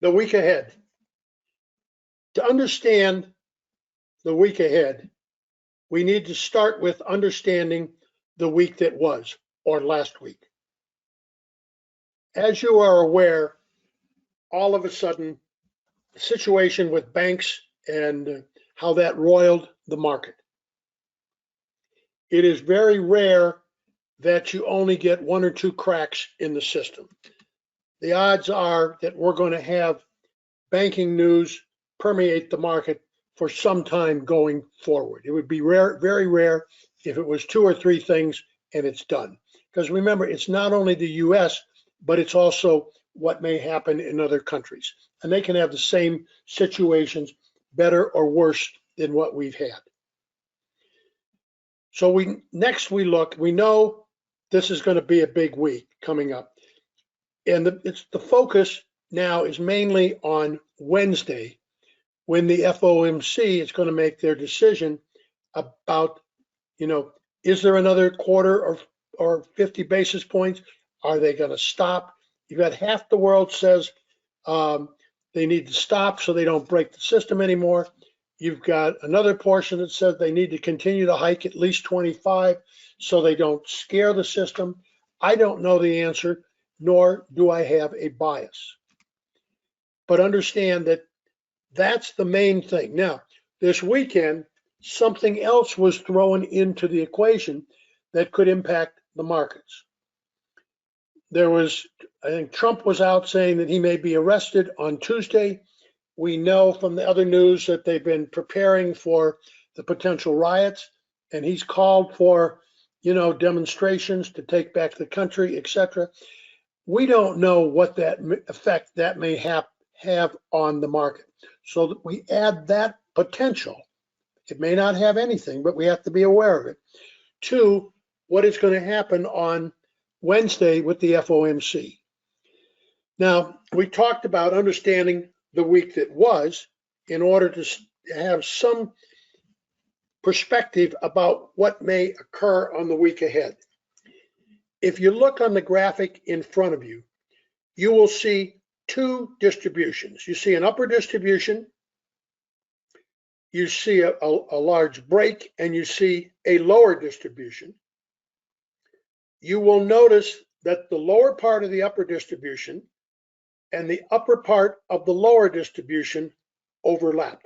the week ahead. To understand the week ahead, we need to start with understanding the week that was, or last week. As you are aware, all of a sudden, the situation with banks and how that roiled the market. It is very rare that you only get one or two cracks in the system. The odds are that we're going to have banking news permeate the market for some time going forward. It would be rare, very rare, if it was two or three things and it's done. Because remember, it's not only the US, but it's also what may happen in other countries. And they can have the same situations, better or worse than what we've had. So we know this is going to be a big week coming up. And the focus now is mainly on Wednesday, when the FOMC is going to make their decision about, is there another quarter or 50 basis points? Are they going to stop? You've got half the world says they need to stop so they don't break the system anymore. You've got another portion that says they need to continue to hike at least 25 so they don't scare the system. I don't know the answer, nor do I have a bias. But understand that that's the main thing. Now, this weekend, something else was thrown into the equation that could impact the markets. I think Trump was out saying that he may be arrested on Tuesday. We know from the other news that they've been preparing for the potential riots, and he's called for, demonstrations to take back the country, etc. We don't know what that effect that may have on the market. So that we add that potential. It may not have anything, but we have to be aware of it. To what is going to happen on Wednesday with the FOMC. Now, we talked about understanding the week that was in order to have some perspective about what may occur on the week ahead. If you look on the graphic in front of you, you will see two distributions. You see an upper distribution, you see a large break, and you see a lower distribution. You will notice that the lower part of the upper distribution and the upper part of the lower distribution overlap.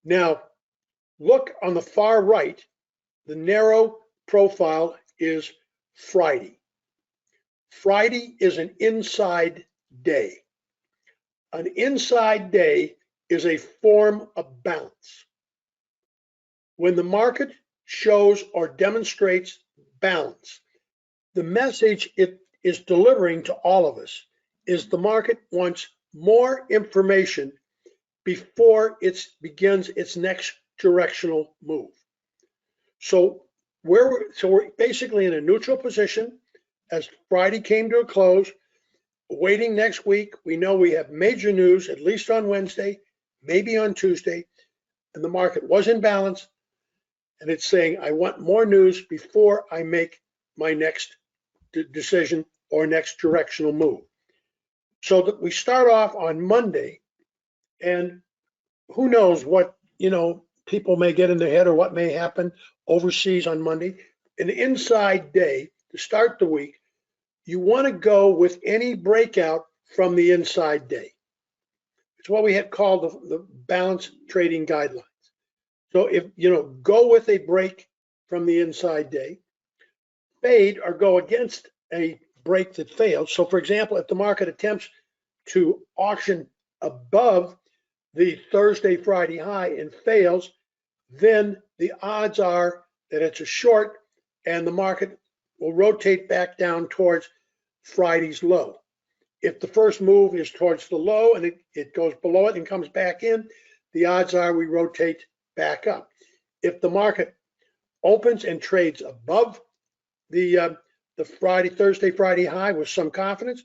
Now, look on the far right, the narrow profile is Friday. Friday is an inside day. An inside day is a form of balance. When the market shows or demonstrates balance, the message it is delivering to all of us is the market wants more information before it begins its next directional move. So we're basically in a neutral position as Friday came to a close, waiting next week. We know we have major news, at least on Wednesday, maybe on Tuesday, and the market was in balance, and it's saying, I want more news before I make my next decision or next directional move. So that we start off on Monday, and who knows what, people may get in their head or what may happen overseas on Monday. An inside day to start the week, you want to go with any breakout from the inside day. It's what we had called the balanced trading guidelines. So if, go with a break from the inside day, fade or go against a break that fails. So for example, if the market attempts to auction above the Thursday, Friday high and fails, then the odds are that it's a short and the market will rotate back down towards Friday's low. If the first move is towards the low and it goes below it and comes back in, the odds are we rotate back up. If the market opens and trades above the Thursday, Friday high with some confidence,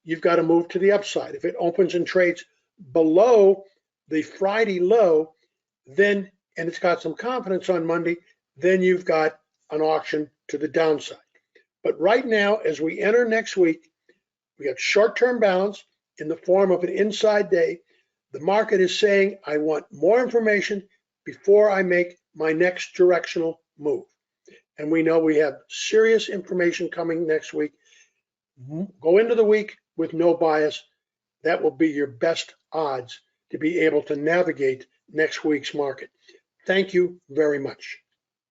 you've got to move to the upside. If it opens and trades below the Friday low, then, and it's got some confidence on Monday, then you've got an auction to the downside. But right now, as we enter next week, we got short-term balance in the form of an inside day. The market is saying, I want more information before I make my next directional move. And we know we have serious information coming next week. Go into the week with no bias. That will be your best odds to be able to navigate next week's market. Thank you very much.